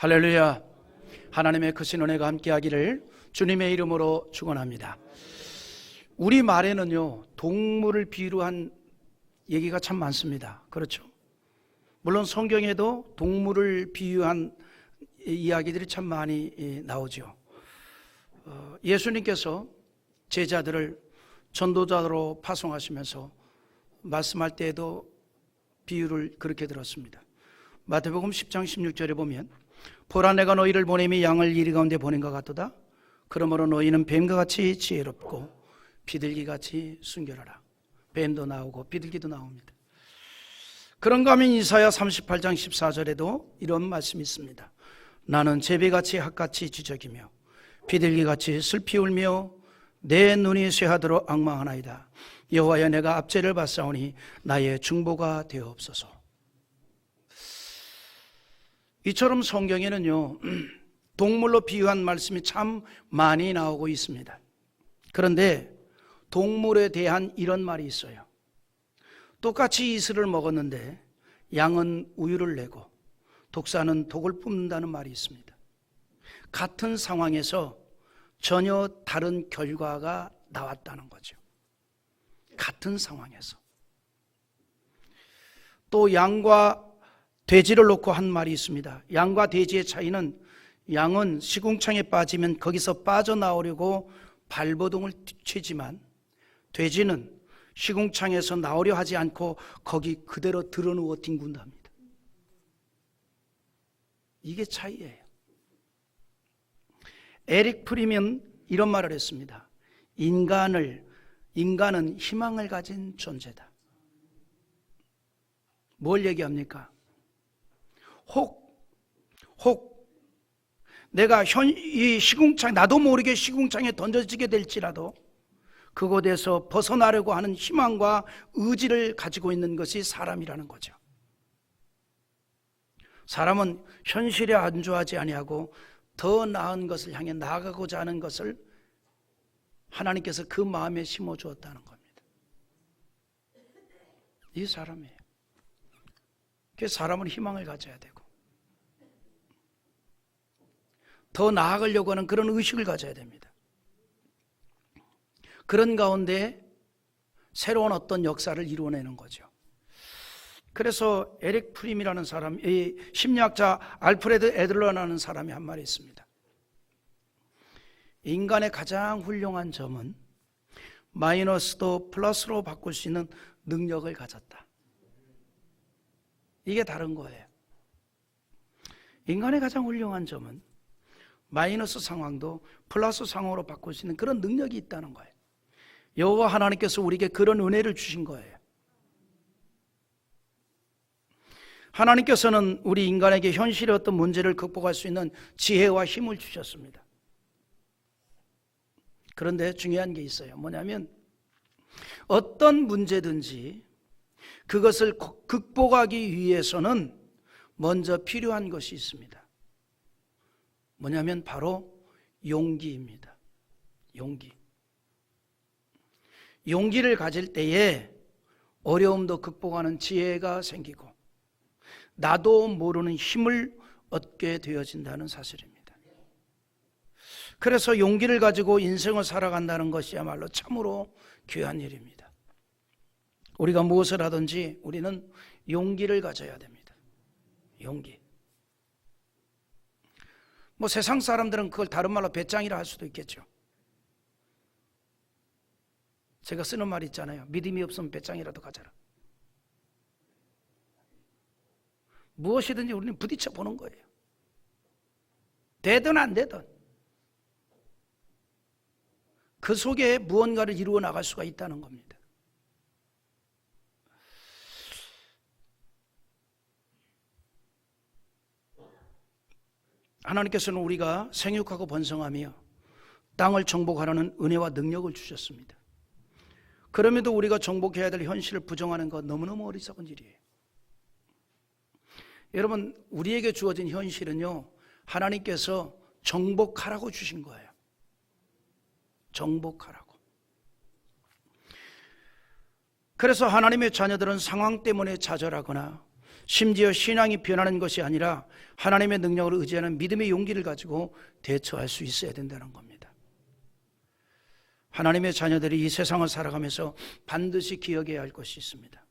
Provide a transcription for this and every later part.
할렐루야. 하나님의 크신 은혜가 함께하기를 주님의 이름으로 축원합니다. 우리 말에는요, 동물을 비유로 한 얘기가 참 많습니다. 그렇죠? 물론 성경에도 동물을 비유한 이야기들이 참 많이 나오죠. 예수님께서 제자들을 전도자로 파송하시면서 말씀할 때에도 비유를 그렇게 들었습니다. 마태복음 10장 16절에 보면 보라, 내가 너희를 보냄이 양을 이리 가운데 보낸 것 같도다. 그러므로 너희는 뱀과 같이 지혜롭고 비둘기같이 순결하라. 뱀도 나오고 비둘기도 나옵니다. 그런가 하면 이사야 38장 14절에도 이런 말씀이 있습니다. 나는 제비같이 핫같이 지적이며 비둘기같이 슬피 울며 내 눈이 쇠하도록 앙망하나이다. 여호와여, 내가 압제를 받사오니 나의 중보가 되옵소서. 이처럼 성경에는요, 동물로 비유한 말씀이 참 많이 나오고 있습니다. 그런데 동물에 대한 이런 말이 있어요. 똑같이 이슬을 먹었는데 양은 우유를 내고 독사는 독을 뿜는다는 말이 있습니다. 같은 상황에서 전혀 다른 결과가 나왔다는 거죠. 같은 상황에서. 또 양과 돼지를 놓고 한 말이 있습니다. 양과 돼지의 차이는, 양은 시궁창에 빠지면 거기서 빠져나오려고 발버둥을 치지만 돼지는 시궁창에서 나오려 하지 않고 거기 그대로 드러누워 뒹군답니다. 이게 차이예요. 에릭 프리면 이런 말을 했습니다. 인간은 희망을 가진 존재다. 뭘 얘기합니까? 혹 내가 이 시궁창, 나도 모르게 시궁창에 던져지게 될지라도 그곳에서 벗어나려고 하는 희망과 의지를 가지고 있는 것이 사람이라는 거죠. 사람은 현실에 안주하지 아니하고 더 나은 것을 향해 나아가고자 하는 것을 하나님께서 그 마음에 심어주었다는 겁니다. 이 사람이에요. 그래서 사람은 희망을 가져야 되고 더 나아가려고 하는 그런 의식을 가져야 됩니다. 그런 가운데 새로운 어떤 역사를 이루어내는 거죠. 그래서 에릭 프림이라는 사람, 이 심리학자 알프레드 애들러라는 사람이 한 말이 있습니다. 인간의 가장 훌륭한 점은 마이너스도 플러스로 바꿀 수 있는 능력을 가졌다. 이게 다른 거예요. 인간의 가장 훌륭한 점은 마이너스 상황도 플러스 상황으로 바꿀 수 있는 그런 능력이 있다는 거예요. 여호와 하나님께서 우리에게 그런 은혜를 주신 거예요. 하나님께서는 우리 인간에게 현실의 어떤 문제를 극복할 수 있는 지혜와 힘을 주셨습니다. 그런데 중요한 게 있어요. 뭐냐면 어떤 문제든지 그것을 극복하기 위해서는 먼저 필요한 것이 있습니다. 뭐냐면 바로 용기입니다. 용기를 가질 때에 어려움도 극복하는 지혜가 생기고 나도 모르는 힘을 얻게 되어진다는 사실입니다. 그래서 용기를 가지고 인생을 살아간다는 것이야말로 참으로 귀한 일입니다. 우리가 무엇을 하든지 우리는 용기를 가져야 됩니다. 용기. 뭐 세상 사람들은 그걸 다른 말로 배짱이라 할 수도 있겠죠. 제가 쓰는 말 있잖아요. 믿음이 없으면 배짱이라도 가져라. 무엇이든지 우리는 부딪혀 보는 거예요. 되든 안 되든 그 속에 무언가를 이루어 나갈 수가 있다는 겁니다. 하나님께서는 우리가 생육하고 번성하며 땅을 정복하라는 은혜와 능력을 주셨습니다. 그럼에도 우리가 정복해야 될 현실을 부정하는 것 너무너무 어리석은 일이에요. 여러분, 우리에게 주어진 현실은요, 하나님께서 정복하라고 주신 거예요. 정복하라고. 그래서 하나님의 자녀들은 상황 때문에 좌절하거나 심지어 신앙이 변하는 것이 아니라 하나님의 능력을 의지하는 믿음의 용기를 가지고 대처할 수 있어야 된다는 겁니다. 하나님의 자녀들이 이 세상을 살아가면서 반드시 기억해야 할 것이 있습니다.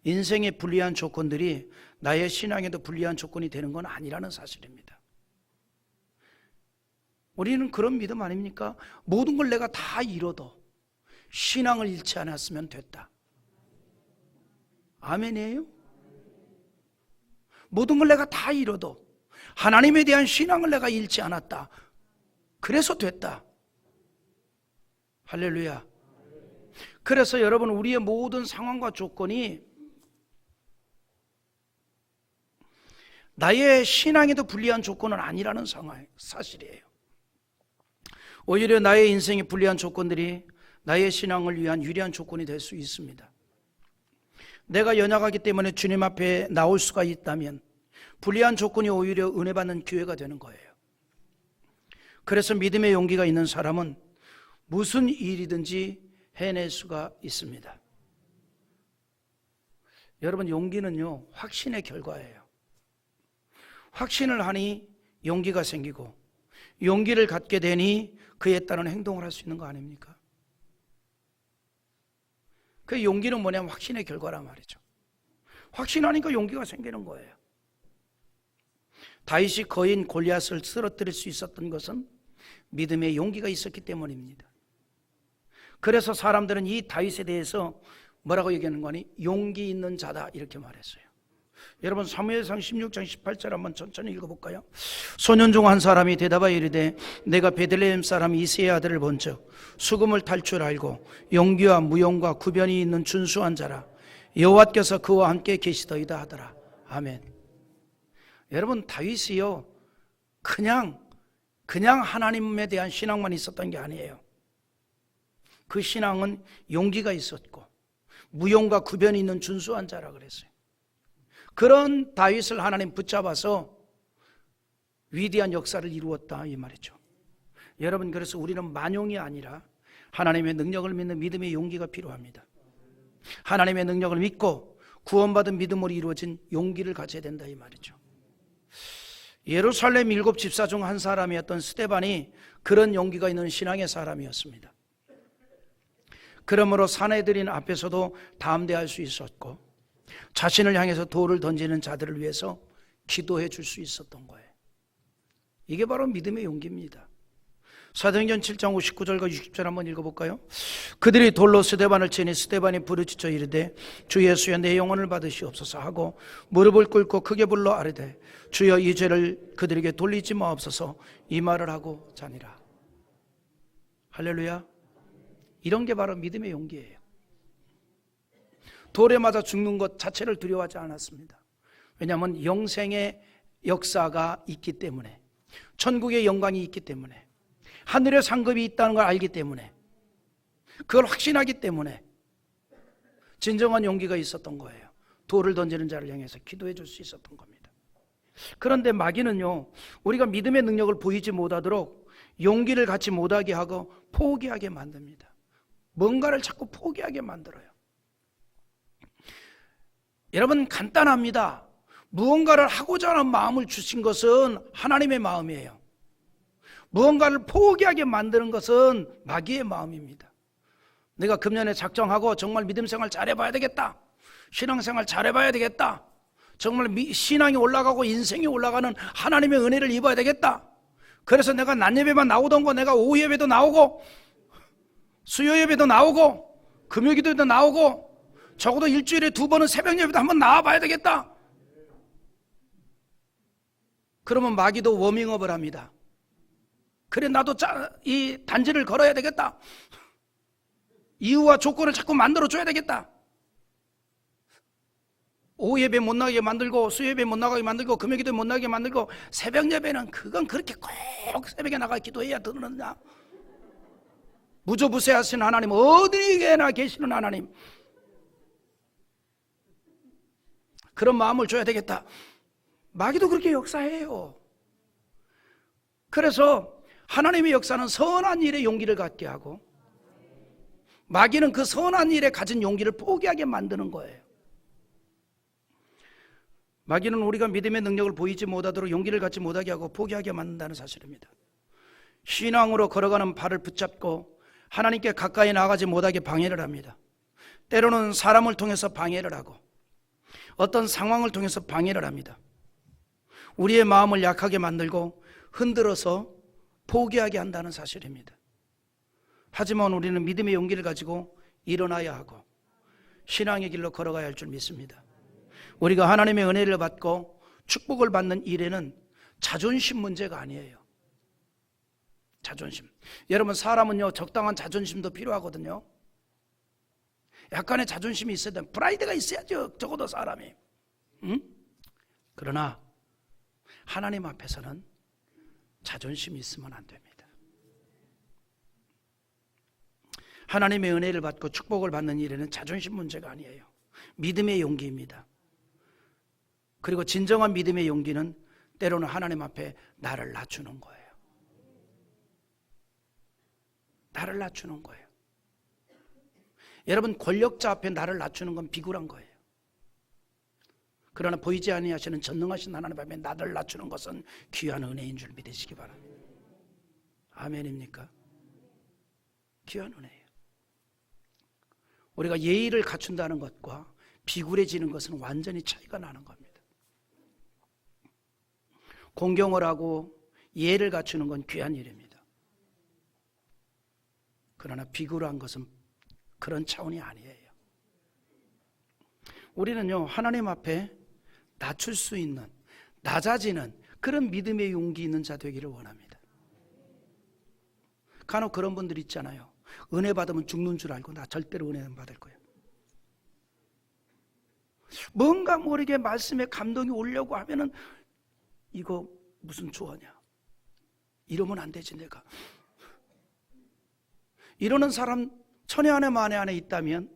인생의 불리한 조건들이 나의 신앙에도 불리한 조건이 되는 건 아니라는 사실입니다. 우리는 그런 믿음 아닙니까? 모든 걸 내가 다 잃어도 신앙을 잃지 않았으면 됐다. 아멘이에요? 모든 걸 내가 다 잃어도 하나님에 대한 신앙을 내가 잃지 않았다. 그래서 됐다. 할렐루야. 그래서 여러분, 우리의 모든 상황과 조건이 나의 신앙에도 불리한 조건은 아니라는 사실이에요. 오히려 나의 인생에 불리한 조건들이 나의 신앙을 위한 유리한 조건이 될 수 있습니다. 내가 연약하기 때문에 주님 앞에 나올 수가 있다면 불리한 조건이 오히려 은혜 받는 기회가 되는 거예요. 그래서 믿음의 용기가 있는 사람은 무슨 일이든지 해낼 수가 있습니다. 여러분, 용기는요, 확신의 결과예요. 확신을 하니 용기가 생기고 용기를 갖게 되니 그에 따른 행동을 할 수 있는 거 아닙니까? 그 용기는 뭐냐면 확신의 결과란 말이죠. 확신하니까 용기가 생기는 거예요. 다윗이 거인 골리앗을 쓰러뜨릴 수 있었던 것은 믿음의 용기가 있었기 때문입니다. 그래서 사람들은 이 다윗에 대해서 뭐라고 얘기하는 거니? 용기 있는 자다, 이렇게 말했어요. 여러분, 사무엘상 16장 18절 한번 천천히 읽어볼까요? 소년 중 한 사람이 대답하여 이르되 내가 베들레헴 사람 이새의 아들을 본즉 수금을 탈 줄 알고 용기와 무용과 구변이 있는 준수한 자라. 여호와께서 그와 함께 계시더이다 하더라. 아멘. 여러분, 다윗이요, 그냥 하나님에 대한 신앙만 있었던 게 아니에요. 그 신앙은 용기가 있었고 무용과 구변이 있는 준수한 자라 그랬어요. 그런 다윗을 하나님 붙잡아서 위대한 역사를 이루었다, 이 말이죠. 여러분, 그래서 우리는 만용이 아니라 하나님의 능력을 믿는 믿음의 용기가 필요합니다. 하나님의 능력을 믿고 구원받은 믿음으로 이루어진 용기를 가져야 된다, 이 말이죠. 예루살렘 7 집사 중 한 사람이었던 스데반이 그런 용기가 있는 신앙의 사람이었습니다. 그러므로 사내들인 앞에서도 담대할 수 있었고 자신을 향해서 돌을 던지는 자들을 위해서 기도해 줄 수 있었던 거예요. 이게 바로 믿음의 용기입니다. 사도행전 7장 59절과 60절 한번 읽어볼까요? 그들이 돌로 스데반을 치니 스데반이 부르짖어 이르되 주 예수여 내 영혼을 받으시옵소서 하고 무릎을 꿇고 크게 불러 아뢰되 주여 이 죄를 그들에게 돌리지 마옵소서, 이 말을 하고 자니라. 할렐루야. 이런 게 바로 믿음의 용기예요. 돌에 맞아 죽는 것 자체를 두려워하지 않았습니다. 왜냐하면 영생의 역사가 있기 때문에, 천국의 영광이 있기 때문에, 하늘의 상급이 있다는 걸 알기 때문에, 그걸 확신하기 때문에 진정한 용기가 있었던 거예요. 돌을 던지는 자를 향해서 기도해 줄 수 있었던 겁니다. 그런데 마귀는요, 우리가 믿음의 능력을 보이지 못하도록 용기를 갖지 못하게 하고 포기하게 만듭니다. 뭔가를 자꾸 포기하게 만들어요. 여러분, 간단합니다. 무언가를 하고자 하는 마음을 주신 것은 하나님의 마음이에요. 무언가를 포기하게 만드는 것은 마귀의 마음입니다. 내가 금년에 작정하고 정말 믿음 생활 잘해봐야 되겠다, 신앙생활 잘해봐야 되겠다, 정말 신앙이 올라가고 인생이 올라가는 하나님의 은혜를 입어야 되겠다, 그래서 내가 낮 예배만 나오던 거 내가 오후 예배도 나오고 수요 예배도 나오고 금요기도도 나오고 적어도 일주일에 2번은 새벽 예배도 한번 나와봐야 되겠다. 그러면 마귀도 워밍업을 합니다. 그래, 나도 이 단지를 걸어야 되겠다, 이유와 조건을 자꾸 만들어줘야 되겠다. 오후 예배 못 나가게 만들고 수요 예배 못 나가게 만들고 금요기도 못 나가게 만들고 새벽 예배는 그건 그렇게 꼭 새벽에 나가 기도해야 되느냐. 무조부세하신 하나님, 어디에나 계시는 하나님, 그런 마음을 줘야 되겠다. 마귀도 그렇게 역사해요. 그래서 하나님의 역사는 선한 일에 용기를 갖게 하고 마귀는 그 선한 일에 가진 용기를 포기하게 만드는 거예요. 마귀는 우리가 믿음의 능력을 보이지 못하도록 용기를 갖지 못하게 하고 포기하게 만든다는 사실입니다. 신앙으로 걸어가는 발을 붙잡고 하나님께 가까이 나가지 못하게 방해를 합니다. 때로는 사람을 통해서 방해를 하고 어떤 상황을 통해서 방해를 합니다. 우리의 마음을 약하게 만들고 흔들어서 포기하게 한다는 사실입니다. 하지만 우리는 믿음의 용기를 가지고 일어나야 하고 신앙의 길로 걸어가야 할 줄 믿습니다. 우리가 하나님의 은혜를 받고 축복을 받는 일에는 자존심 문제가 아니에요. 자존심. 여러분, 사람은요, 적당한 자존심도 필요하거든요. 약간의 자존심이 있어야 돼. 프라이드가 있어야죠, 적어도 사람이. 응? 그러나 하나님 앞에서는 자존심이 있으면 안 됩니다. 하나님의 은혜를 받고 축복을 받는 일에는 자존심 문제가 아니에요. 믿음의 용기입니다. 그리고 진정한 믿음의 용기는 때로는 하나님 앞에 나를 낮추는 거예요. 나를 낮추는 거예요. 여러분, 권력자 앞에 나를 낮추는 건 비굴한 거예요. 그러나 보이지 아니하시는 전능하신 하나님 앞에 나를 낮추는 것은 귀한 은혜인 줄 믿으시기 바랍니다. 아멘입니까? 귀한 은혜예요. 우리가 예의를 갖춘다는 것과 비굴해지는 것은 완전히 차이가 나는 겁니다. 공경을 하고 예를 갖추는 건 귀한 일입니다. 그러나 비굴한 것은 그런 차원이 아니에요. 우리는요, 하나님 앞에 낮출 수 있는, 낮아지는 그런 믿음의 용기 있는 자 되기를 원합니다. 간혹 그런 분들 있잖아요. 은혜 받으면 죽는 줄 알고 나 절대로 은혜 안 받을 거예요. 뭔가 모르게 말씀에 감동이 오려고 하면은 이거 무슨 조언이야? 이러면 안 되지 내가. 이러는 사람 천에 안에 만에 안에 있다면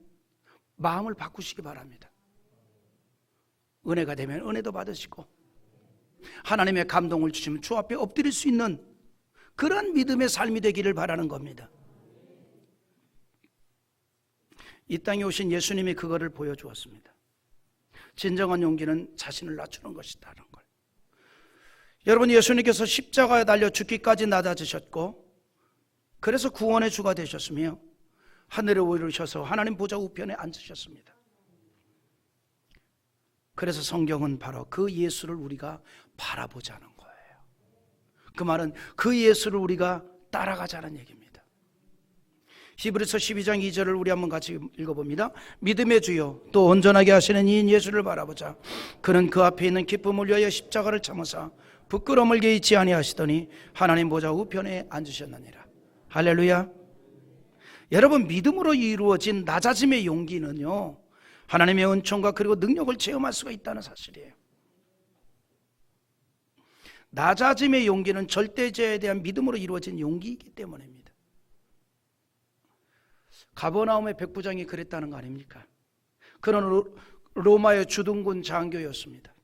마음을 바꾸시기 바랍니다. 은혜가 되면 은혜도 받으시고 하나님의 감동을 주시면 주 앞에 엎드릴 수 있는 그런 믿음의 삶이 되기를 바라는 겁니다. 이 땅에 오신 예수님이 그거를 보여주었습니다. 진정한 용기는 자신을 낮추는 것이다라는 걸. 여러분, 예수님께서 십자가에 달려 죽기까지 낮아지셨고 그래서 구원의 주가 되셨으며 하늘에 오르셔서 하나님 보좌 우편에 앉으셨습니다. 그래서 성경은 바로 그 예수를 우리가 바라보자는 거예요. 그 말은 그 예수를 우리가 따라가자는 얘기입니다. 히브리서 12장 2절을 우리 한번 같이 읽어봅니다. 믿음의 주요 또 온전하게 하시는 이인 예수를 바라보자. 그는 그 앞에 있는 기쁨을 위하여 십자가를 참으사 부끄러움을 개의치 아니하시더니 하나님 보좌 우편에 앉으셨느니라. 할렐루야. 여러분, 믿음으로 이루어진 낮아짐의 용기는요, 하나님의 은총과 그리고 능력을 체험할 수가 있다는 사실이에요. 낮아짐의 용기는 절대자에 대한 믿음으로 이루어진 용기이기 때문입니다. 가버나움의 백부장이 그랬다는 거 아닙니까? 그는 로마의 주둔군 장교였습니다.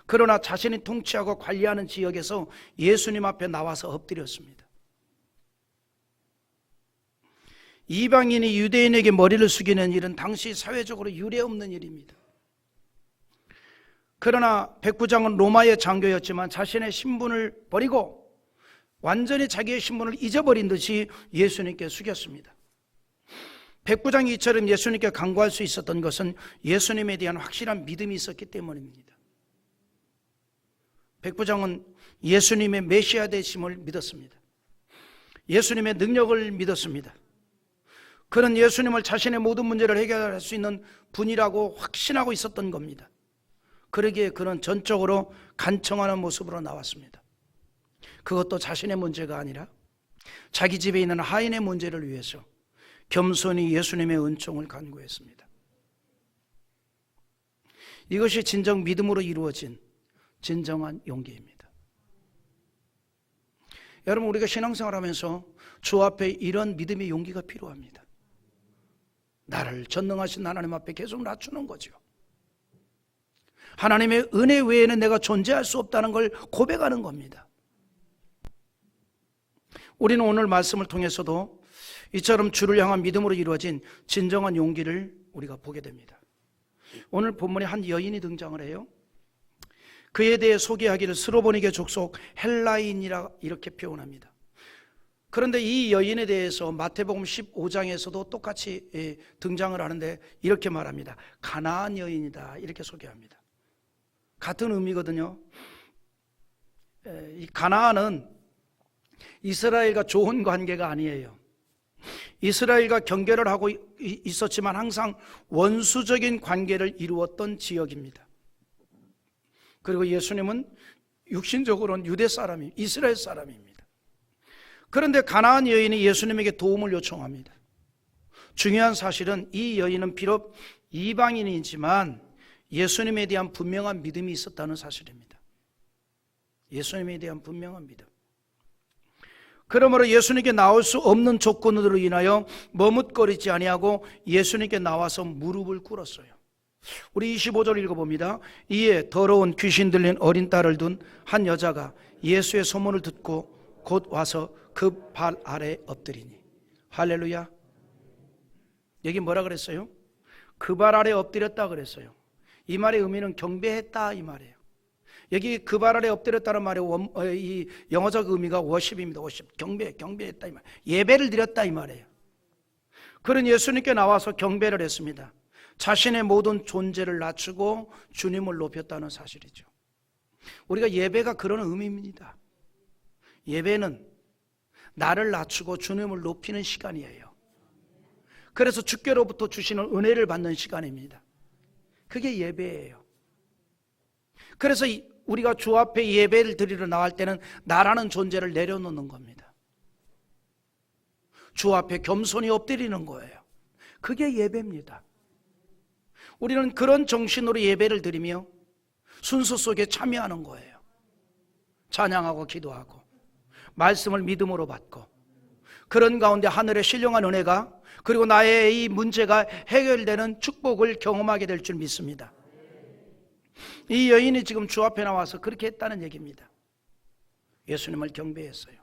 그러나 자신이 통치하고 관리하는 지역에서 예수님 앞에 나와서 엎드렸습니다. 이방인이 유대인에게 머리를 숙이는 일은 당시 사회적으로 유례없는 일입니다. 그러나 백부장은 로마의 장교였지만 자신의 신분을 버리고 완전히 자기의 신분을 잊어버린 듯이 예수님께 숙였습니다. 백부장이 이처럼 예수님께 간구할 수 있었던 것은 예수님에 대한 확실한 믿음이 있었기 때문입니다. 백부장은 예수님의 메시아 되심을 믿었습니다. 예수님의 능력을 믿었습니다. 그는 예수님을 자신의 모든 문제를 해결할 수 있는 분이라고 확신하고 있었던 겁니다. 그러기에 그는 전적으로 간청하는 모습으로 나왔습니다. 그것도 자신의 문제가 아니라 자기 집에 있는 하인의 문제를 위해서 겸손히 예수님의 은총을 간구했습니다. 이것이 진정 믿음으로 이루어진 진정한 용기입니다. 여러분, 우리가 신앙생활하면서 주 앞에 이런 믿음의 용기가 필요합니다. 나를 전능하신 하나님 앞에 계속 낮추는 거죠. 하나님의 은혜 외에는 내가 존재할 수 없다는 걸 고백하는 겁니다. 우리는 오늘 말씀을 통해서도 이처럼 주를 향한 믿음으로 이루어진 진정한 용기를 우리가 보게 됩니다. 오늘 본문에 한 여인이 등장을 해요. 그에 대해 소개하기를 스로보니게 족속 헬라인이라 이렇게 표현합니다. 그런데 이 여인에 대해서 마태복음 15장에서도 똑같이 등장을 하는데 이렇게 말합니다. 가나안 여인이다 이렇게 소개합니다. 같은 의미거든요. 이 가나안은 이스라엘과 좋은 관계가 아니에요. 이스라엘과 경계를 하고 있었지만 항상 원수적인 관계를 이루었던 지역입니다. 그리고 예수님은 육신적으로는 유대 사람이 이스라엘 사람입니다. 그런데 가나안 여인이 예수님에게 도움을 요청합니다. 중요한 사실은 이 여인은 비록 이방인이지만 예수님에 대한 분명한 믿음이 있었다는 사실입니다. 예수님에 대한 분명한 믿음. 그러므로 예수님께 나올 수 없는 조건으로 인하여 머뭇거리지 아니하고 예수님께 나와서 무릎을 꿇었어요. 우리 25절 읽어봅니다. 이에 더러운 귀신 들린 어린 딸을 둔 한 여자가 예수의 소문을 듣고 곧 와서 그 발 아래 엎드리니. 할렐루야. 여기 뭐라 그랬어요? 그 발 아래 엎드렸다 그랬어요. 이 말의 의미는 경배했다 이 말이에요. 여기 그 발 아래 엎드렸다는 말의 이 영어적 의미가 워십입니다. 워십, 경배했다 이 말. 예배를 드렸다 이 말이에요. 그런 예수님께 나와서 경배를 했습니다. 자신의 모든 존재를 낮추고 주님을 높였다는 사실이죠. 우리가 예배가 그런 의미입니다. 예배는 나를 낮추고 주님을 높이는 시간이에요. 그래서 주께로부터 주시는 은혜를 받는 시간입니다. 그게 예배예요. 그래서 우리가 주 앞에 예배를 드리러 나갈 때는 나라는 존재를 내려놓는 겁니다. 주 앞에 겸손히 엎드리는 거예요. 그게 예배입니다. 우리는 그런 정신으로 예배를 드리며 순서 속에 참여하는 거예요. 찬양하고 기도하고 말씀을 믿음으로 받고 그런 가운데 하늘의 신령한 은혜가 그리고 나의 이 문제가 해결되는 축복을 경험하게 될 줄 믿습니다. 이 여인이 지금 주 앞에 나와서 그렇게 했다는 얘기입니다. 예수님을 경배했어요.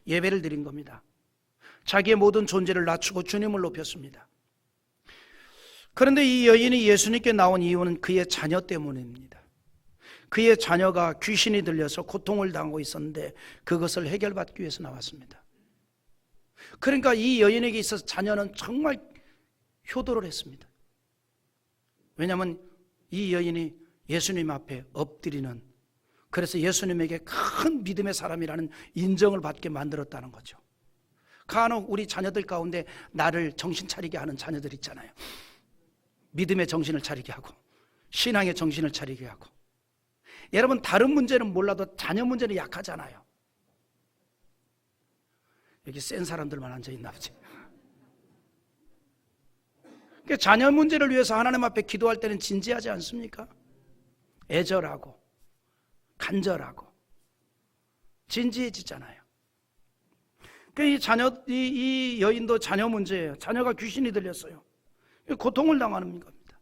예배를 드린 겁니다. 자기의 모든 존재를 낮추고 주님을 높였습니다. 그런데 이 여인이 예수님께 나온 이유는 그의 자녀 때문입니다. 그의 자녀가 귀신이 들려서 고통을 당하고 있었는데 그것을 해결받기 위해서 나왔습니다. 그러니까 이 여인에게 있어서 자녀는 정말 효도를 했습니다. 왜냐하면 이 여인이 예수님 앞에 엎드리는, 그래서 예수님에게 큰 믿음의 사람이라는 인정을 받게 만들었다는 거죠. 간혹 우리 자녀들 가운데 나를 정신 차리게 하는 자녀들 있잖아요. 믿음의 정신을 차리게 하고 신앙의 정신을 차리게 하고. 여러분 다른 문제는 몰라도 자녀 문제는 약하잖아요. 여기 센 사람들만 앉아있나 보지. 그러니까 자녀 문제를 위해서 하나님 앞에 기도할 때는 진지하지 않습니까? 애절하고 간절하고 진지해지잖아요. 그러니까 이 여인도 자녀 문제예요. 자녀가 귀신이 들렸어요. 고통을 당하는 겁니다.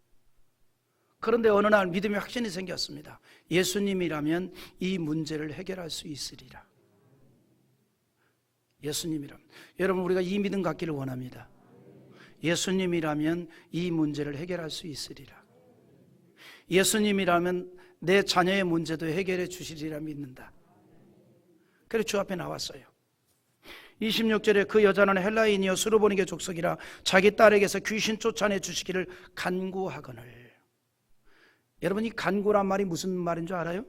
그런데 어느 날 믿음의 확신이 생겼습니다. 예수님이라면 이 문제를 해결할 수 있으리라. 예수님이라면, 여러분 우리가 이 믿음 갖기를 원합니다. 예수님이라면 이 문제를 해결할 수 있으리라. 예수님이라면 내 자녀의 문제도 해결해 주시리라 믿는다. 그래서 주 앞에 나왔어요. 26절에 그 여자는 헬라인이여 스로보니게 족속이라 자기 딸에게서 귀신 쫓아내 주시기를 간구하거늘. 여러분 이 간구란 말이 무슨 말인 줄 알아요?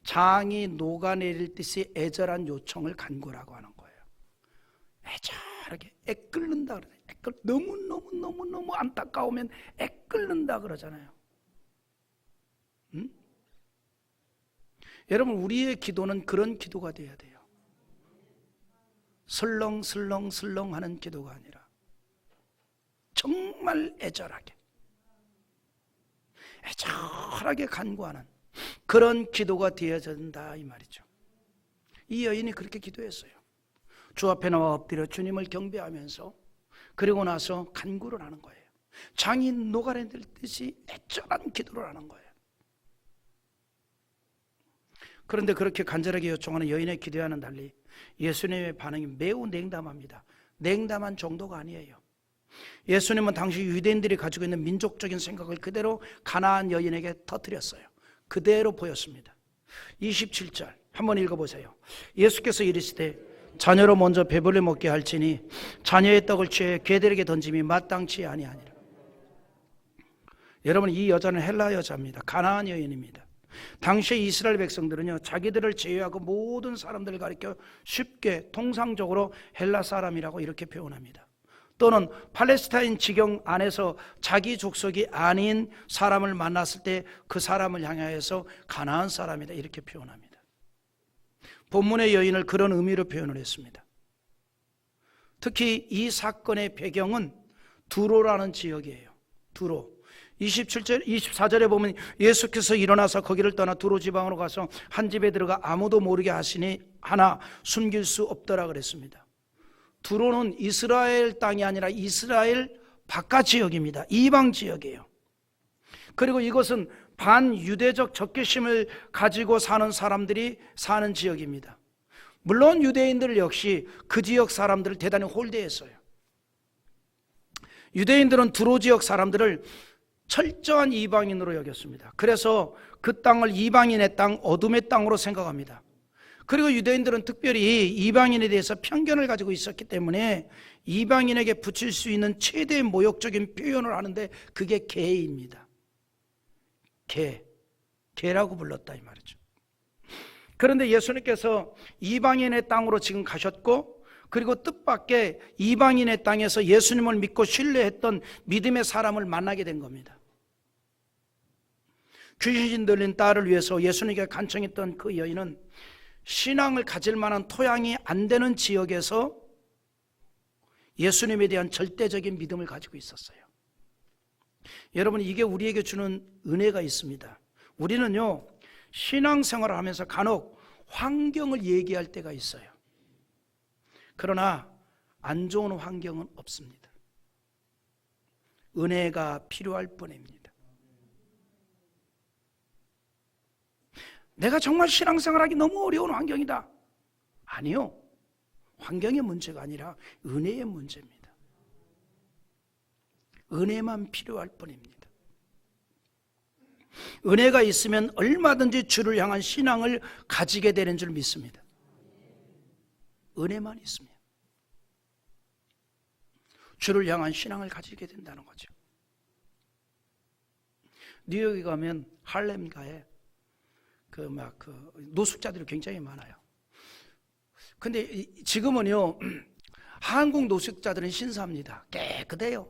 장이 녹아내릴 듯이 애절한 요청을 간구라고 하는 거예요. 애절하게 애끓는다 그러잖아요. 너무 안타까우면 애끓는다 그러잖아요. 여러분 우리의 기도는 그런 기도가 돼야 돼요. 슬렁슬렁 하는 기도가 아니라 정말 애절하게 간구하는 그런 기도가 되어야 된다 이 말이죠. 이 여인이 그렇게 기도했어요. 주 앞에 나와 엎드려 주님을 경배하면서 그리고 나서 간구를 하는 거예요. 장이 녹아내릴 듯이 애절한 기도를 하는 거예요. 그런데 그렇게 간절하게 요청하는 여인의 기도와는 달리 예수님의 반응이 매우 냉담합니다. 냉담한 정도가 아니에요. 예수님은 당시 유대인들이 가지고 있는 민족적인 생각을 그대로 가나안 여인에게 터뜨렸어요. 그대로 보였습니다. 27절 한번 읽어보세요. 예수께서 이르시되 자녀로 먼저 배불리 먹게 할지니 자녀의 떡을 취해 개들에게 던짐이 마땅치 아니하니라. 여러분, 이 여자는 헬라 여자입니다. 가나안 여인입니다. 당시의 이스라엘 백성들은요, 자기들을 제외하고 모든 사람들을 가리켜 쉽게 통상적으로 헬라 사람이라고 이렇게 표현합니다. 또는 팔레스타인 지경 안에서 자기 족속이 아닌 사람을 만났을 때 그 사람을 향하여서 가나안 사람이다 이렇게 표현합니다. 본문의 여인을 그런 의미로 표현을 했습니다. 특히 이 사건의 배경은 두로라는 지역이에요. 두로. 27절, 24절에 보면 예수께서 일어나서 거기를 떠나 두로 지방으로 가서 한 집에 들어가 아무도 모르게 하시니 하나 숨길 수 없더라 그랬습니다. 두로는 이스라엘 땅이 아니라 이스라엘 바깥 지역입니다. 이방 지역이에요. 그리고 이것은 반유대적 적개심을 가지고 사는 사람들이 사는 지역입니다. 물론 유대인들 역시 그 지역 사람들을 대단히 홀대했어요. 유대인들은 두로 지역 사람들을 철저한 이방인으로 여겼습니다. 그래서 그 땅을 이방인의 땅, 어둠의 땅으로 생각합니다. 그리고 유대인들은 특별히 이방인에 대해서 편견을 가지고 있었기 때문에 이방인에게 붙일 수 있는 최대의 모욕적인 표현을 하는데 그게 개입니다. 개라고 불렀다 이 말이죠. 그런데 예수님께서 이방인의 땅으로 지금 가셨고, 그리고 뜻밖의 이방인의 땅에서 예수님을 믿고 신뢰했던 믿음의 사람을 만나게 된 겁니다. 귀신 들린 딸을 위해서 예수님께 간청했던 그 여인은 신앙을 가질 만한 토양이 안 되는 지역에서 예수님에 대한 절대적인 믿음을 가지고 있었어요. 여러분, 이게 우리에게 주는 은혜가 있습니다. 우리는요, 신앙생활을 하면서 간혹 환경을 얘기할 때가 있어요. 그러나 안 좋은 환경은 없습니다. 은혜가 필요할 뿐입니다. 내가 정말 신앙생활하기 너무 어려운 환경이다. 아니요. 환경의 문제가 아니라 은혜의 문제입니다. 은혜만 필요할 뿐입니다. 은혜가 있으면 얼마든지 주를 향한 신앙을 가지게 되는 줄 믿습니다. 은혜만 있으면 주를 향한 신앙을 가지게 된다는 거죠. 뉴욕에 가면 할렘가에 노숙자들이 굉장히 많아요. 근데 지금은요, 한국 노숙자들은 신사합니다. 깨끗해요.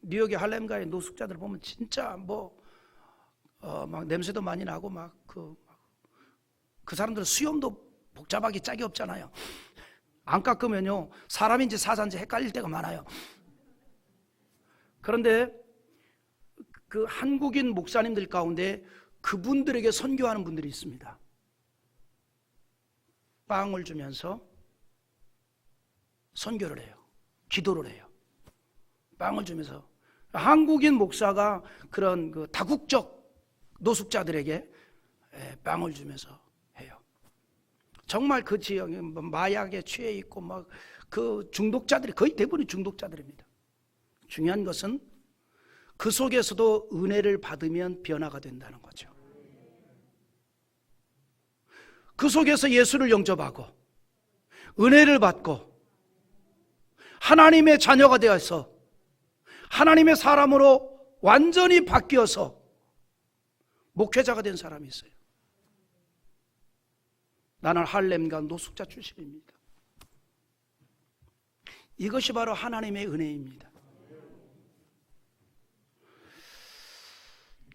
뉴욕의 할렘가의 노숙자들 보면 진짜 막 냄새도 많이 나고 그 사람들은 수염도 복잡하게 짝이 없잖아요. 안 깎으면요, 사람인지 사자인지 헷갈릴 때가 많아요. 그런데 그 한국인 목사님들 가운데 그분들에게 선교하는 분들이 있습니다. 빵을 주면서 선교를 해요. 기도를 해요. 빵을 주면서. 한국인 목사가 그런 그 다국적 노숙자들에게 빵을 주면서 해요. 정말 그 지역에 마약에 취해 있고 그 중독자들이 거의 대부분이 중독자들입니다. 중요한 것은 그 속에서도 은혜를 받으면 변화가 된다는 거죠. 그 속에서 예수를 영접하고 은혜를 받고 하나님의 자녀가 되어서 하나님의 사람으로 완전히 바뀌어서 목회자가 된 사람이 있어요. 나는 할렘가 노숙자 출신입니다. 이것이 바로 하나님의 은혜입니다.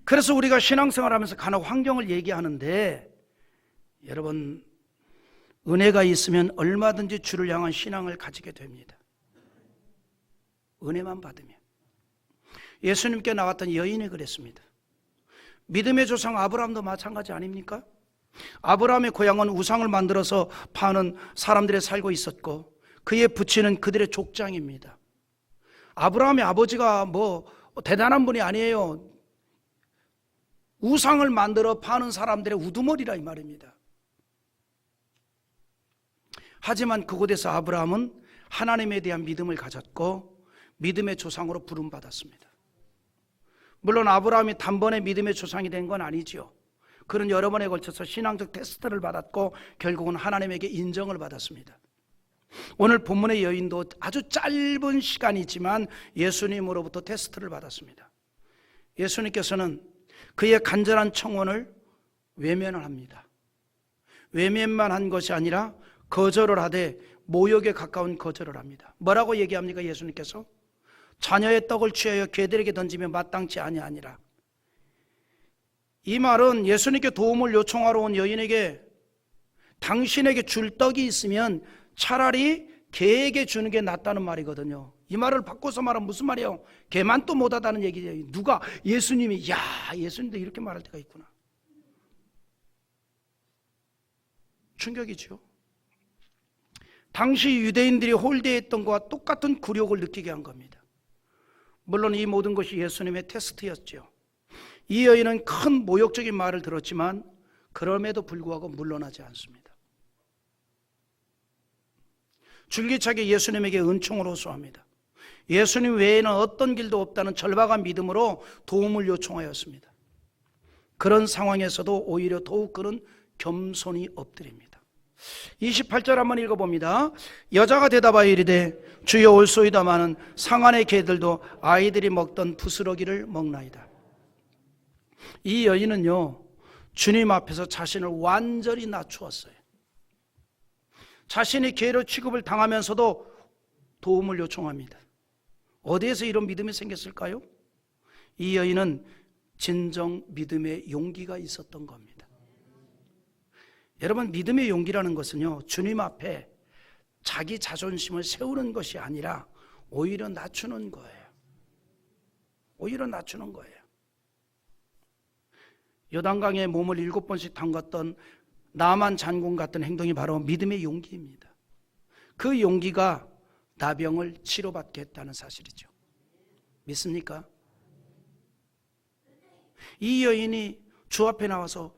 그래서 우리가 신앙생활하면서 간혹 환경을 얘기하는데, 여러분, 은혜가 있으면 얼마든지 주를 향한 신앙을 가지게 됩니다. 은혜만 받으면. 예수님께 나왔던 여인이 그랬습니다. 믿음의 조상 아브라함도 마찬가지 아닙니까? 아브라함의 고향은 우상을 만들어서 파는 사람들이 살고 있었고 그의 부친은 그들의 족장입니다. 아브라함의 아버지가 대단한 분이 아니에요. 우상을 만들어 파는 사람들의 우두머리라 이 말입니다. 하지만 그곳에서 아브라함은 하나님에 대한 믿음을 가졌고 믿음의 조상으로 부름받았습니다. 물론 아브라함이 단번에 믿음의 조상이 된 건 아니지요. 그는 여러 번에 걸쳐서 신앙적 테스트를 받았고 결국은 하나님에게 인정을 받았습니다. 오늘 본문의 여인도 아주 짧은 시간이지만 예수님으로부터 테스트를 받았습니다. 예수님께서는 그의 간절한 청원을 외면을 합니다. 외면만 한 것이 아니라 거절을 하되 모욕에 가까운 거절을 합니다. 뭐라고 얘기합니까? 예수님께서 자녀의 떡을 취하여 개들에게 던지며 마땅치 아니하니라. 이 말은 예수님께 도움을 요청하러 온 여인에게 당신에게 줄 떡이 있으면 차라리 개에게 주는 게 낫다는 말이거든요. 이 말을 바꿔서 말하면 무슨 말이에요? 개만 또 못하다는 얘기예요. 누가? 예수님이. 야, 예수님도 이렇게 말할 때가 있구나. 충격이죠. 당시 유대인들이 홀대했던 것과 똑같은 굴욕을 느끼게 한 겁니다. 물론 이 모든 것이 예수님의 테스트였죠. 이 여인은 큰 모욕적인 말을 들었지만 그럼에도 불구하고 물러나지 않습니다. 줄기차게 예수님에게 은총을 호소합니다. 예수님 외에는 어떤 길도 없다는 절박한 믿음으로 도움을 요청하였습니다. 그런 상황에서도 오히려 더욱 그는 겸손히 엎드립니다. 28절 한번 읽어봅니다. 여자가 대답하여 이르되 주여 올소이다마는 상안의 개들도 아이들이 먹던 부스러기를 먹나이다. 이 여인은요, 주님 앞에서 자신을 완전히 낮추었어요. 자신이 개로 취급을 당하면서도 도움을 요청합니다. 어디에서 이런 믿음이 생겼을까요? 이 여인은 진정 믿음의 용기가 있었던 겁니다. 여러분, 믿음의 용기라는 것은요, 주님 앞에 자기 자존심을 세우는 것이 아니라 오히려 낮추는 거예요. 오히려 낮추는 거예요. 요단강에 몸을 7번씩 담갔던 나만 장군 같은 행동이 바로 믿음의 용기입니다. 그 용기가 나병을 치료받게 했다는 사실이죠. 믿습니까? 이 여인이 주 앞에 나와서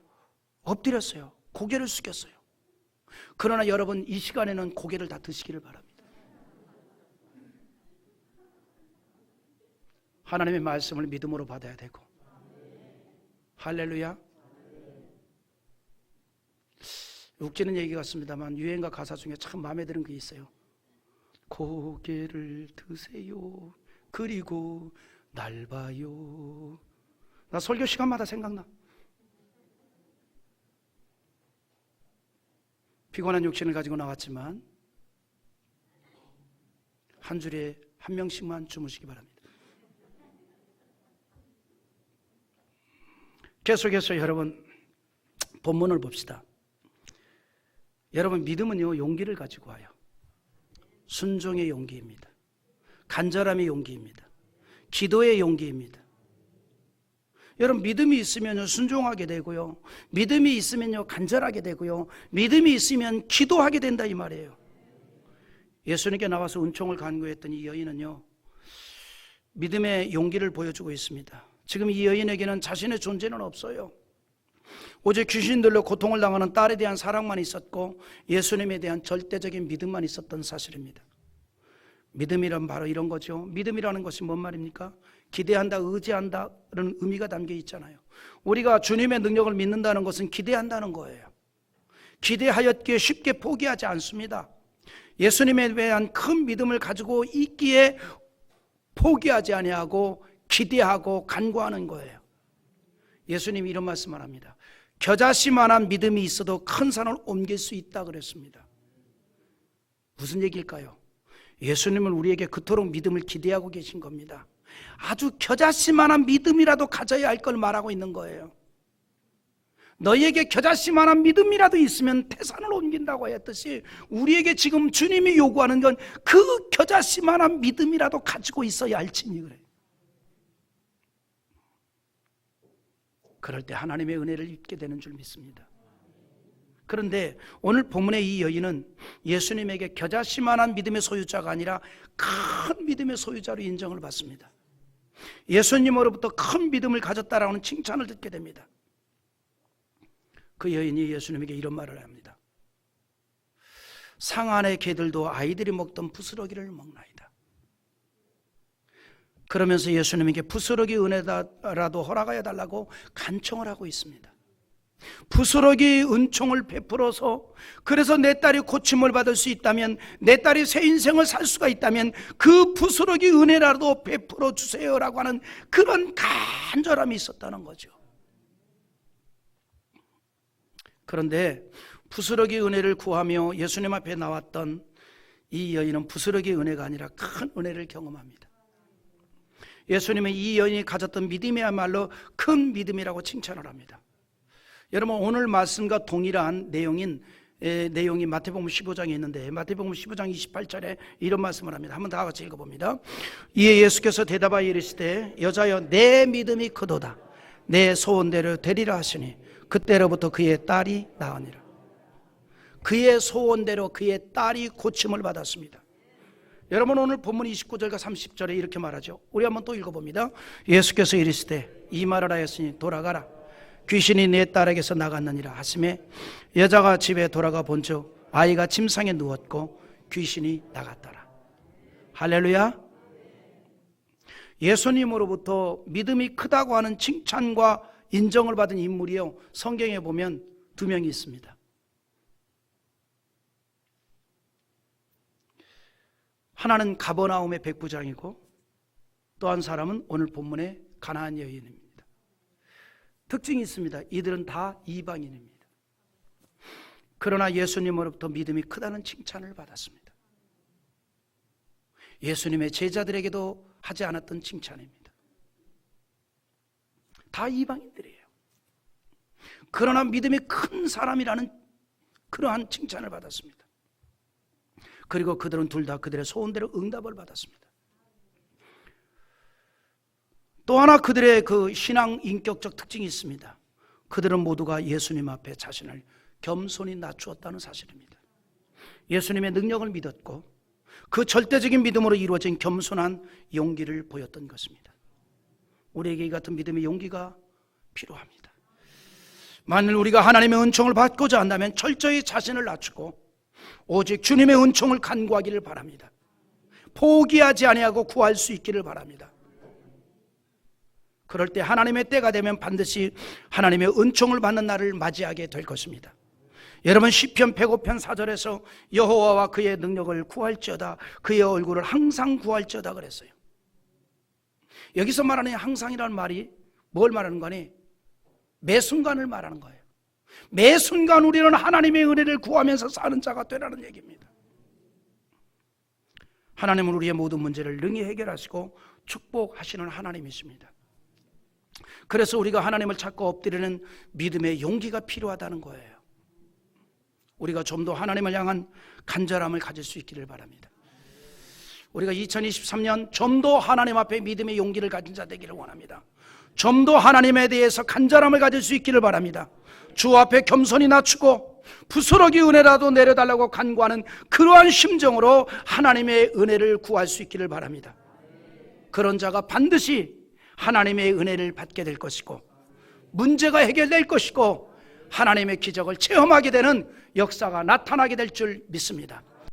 엎드렸어요. 고개를 숙였어요. 그러나 여러분, 이 시간에는 고개를 다 드시기를 바랍니다. 하나님의 말씀을 믿음으로 받아야 되고. 할렐루야. 웃기는 얘기 같습니다만 유행가 가사 중에 참 마음에 드는 게 있어요. 고개를 드세요. 그리고 날 봐요. 나 설교 시간마다 생각나. 피곤한 육신을 가지고 나왔지만 한 줄에 한 명씩만 주무시기 바랍니다. 계속해서 여러분 본문을 봅시다. 여러분, 믿음은요, 용기를 가지고 와요. 순종의 용기입니다. 간절함의 용기입니다. 기도의 용기입니다. 여러분, 믿음이 있으면 순종하게 되고요, 믿음이 있으면 간절하게 되고요, 믿음이 있으면 기도하게 된다 이 말이에요. 예수님께 나와서 은총을 간구했던 이 여인은요, 믿음의 용기를 보여주고 있습니다. 지금 이 여인에게는 자신의 존재는 없어요. 오직 귀신들로 고통을 당하는 딸에 대한 사랑만 있었고 예수님에 대한 절대적인 믿음만 있었던 사실입니다. 믿음이란 바로 이런 거죠. 믿음이라는 것이 뭔 말입니까? 기대한다, 의지한다는 의미가 담겨 있잖아요. 우리가 주님의 능력을 믿는다는 것은 기대한다는 거예요. 기대하였기에 쉽게 포기하지 않습니다. 예수님에 대한 큰 믿음을 가지고 있기에 포기하지 아니하고 기대하고 간구하는 거예요. 예수님이 이런 말씀을 합니다. 겨자씨만한 믿음이 있어도 큰 산을 옮길 수 있다 그랬습니다. 무슨 얘기일까요? 예수님은 우리에게 그토록 믿음을 기대하고 계신 겁니다. 아주 겨자씨만한 믿음이라도 가져야 할 걸 말하고 있는 거예요. 너희에게 겨자씨만한 믿음이라도 있으면 태산을 옮긴다고 했듯이 우리에게 지금 주님이 요구하는 건 그 겨자씨만한 믿음이라도 가지고 있어야 할지니 그래요. 그럴 때 하나님의 은혜를 입게 되는 줄 믿습니다. 그런데 오늘 본문의 이 여인은 예수님에게 겨자씨만한 믿음의 소유자가 아니라 큰 믿음의 소유자로 인정을 받습니다. 예수님으로부터 큰 믿음을 가졌다라는 칭찬을 듣게 됩니다. 그 여인이 예수님에게 이런 말을 합니다. 상 안의 개들도 아이들이 먹던 부스러기를 먹나이다. 그러면서 예수님에게 부스러기 은혜라도 허락하여 달라고 간청을 하고 있습니다. 부스러기 은총을 베풀어서, 그래서 내 딸이 고침을 받을 수 있다면, 내 딸이 새 인생을 살 수가 있다면 그 부스러기 은혜라도 베풀어 주세요라고 하는 그런 간절함이 있었다는 거죠. 그런데 부스러기 은혜를 구하며 예수님 앞에 나왔던 이 여인은 부스러기 은혜가 아니라 큰 은혜를 경험합니다. 예수님은 이 여인이 가졌던 믿음이야말로 큰 믿음이라고 칭찬을 합니다. 여러분, 오늘 말씀과 동일한 내용이 마태복음 15장에 있는데, 마태복음 15장 28절에 이런 말씀을 합니다. 한번 다 같이 읽어봅니다. 이에 예수께서 대답하여 이르시되 여자여 내 믿음이 크도다, 내 소원대로 되리라 하시니 그때로부터 그의 딸이 나으니라. 그의 소원대로 그의 딸이 고침을 받았습니다. 여러분, 오늘 본문 29절과 30절에 이렇게 말하죠. 우리 한번 또 읽어봅니다. 예수께서 이르시되 이 말을 하였으니 돌아가라, 귀신이 내 딸에게서 나갔느니라 하시매 여자가 집에 돌아가 본즉 아이가 침상에 누웠고 귀신이 나갔더라. 할렐루야. 예수님으로부터 믿음이 크다고 하는 칭찬과 인정을 받은 인물이요, 성경에 보면 두 명이 있습니다. 하나는 가버나움의 백부장이고 또 한 사람은 오늘 본문의 가나안 여인입니다. 특징이 있습니다. 이들은 다 이방인입니다. 그러나 예수님으로부터 믿음이 크다는 칭찬을 받았습니다. 예수님의 제자들에게도 하지 않았던 칭찬입니다. 다 이방인들이에요. 그러나 믿음이 큰 사람이라는 그러한 칭찬을 받았습니다. 그리고 그들은 둘 다 그들의 소원대로 응답을 받았습니다. 또 하나 그들의 그 신앙 인격적 특징이 있습니다. 그들은 모두가 예수님 앞에 자신을 겸손히 낮추었다는 사실입니다. 예수님의 능력을 믿었고 그 절대적인 믿음으로 이루어진 겸손한 용기를 보였던 것입니다. 우리에게 이 같은 믿음의 용기가 필요합니다. 만일 우리가 하나님의 은총을 받고자 한다면 철저히 자신을 낮추고 오직 주님의 은총을 간구하기를 바랍니다. 포기하지 아니하고 구할 수 있기를 바랍니다. 그럴 때 하나님의 때가 되면 반드시 하나님의 은총을 받는 날을 맞이하게 될 것입니다. 여러분, 시편 105편 4절에서 여호와와 그의 능력을 구할지어다, 그의 얼굴을 항상 구할지어다 그랬어요. 여기서 말하는 항상이라는 말이 뭘 말하는 거니? 매 순간을 말하는 거예요. 매 순간 우리는 하나님의 은혜를 구하면서 사는 자가 되라는 얘기입니다. 하나님은 우리의 모든 문제를 능히 해결하시고 축복하시는 하나님이십니다. 그래서 우리가 하나님을 찾고 엎드리는 믿음의 용기가 필요하다는 거예요. 우리가 좀 더 하나님을 향한 간절함을 가질 수 있기를 바랍니다. 우리가 2023년 좀 더 하나님 앞에 믿음의 용기를 가진 자 되기를 원합니다. 좀 더 하나님에 대해서 간절함을 가질 수 있기를 바랍니다. 주 앞에 겸손히 낮추고 부스러기 은혜라도 내려달라고 간구하는 그러한 심정으로 하나님의 은혜를 구할 수 있기를 바랍니다. 그런 자가 반드시 하나님의 은혜를 받게 될 것이고 문제가 해결될 것이고 하나님의 기적을 체험하게 되는 역사가 나타나게 될 줄 믿습니다.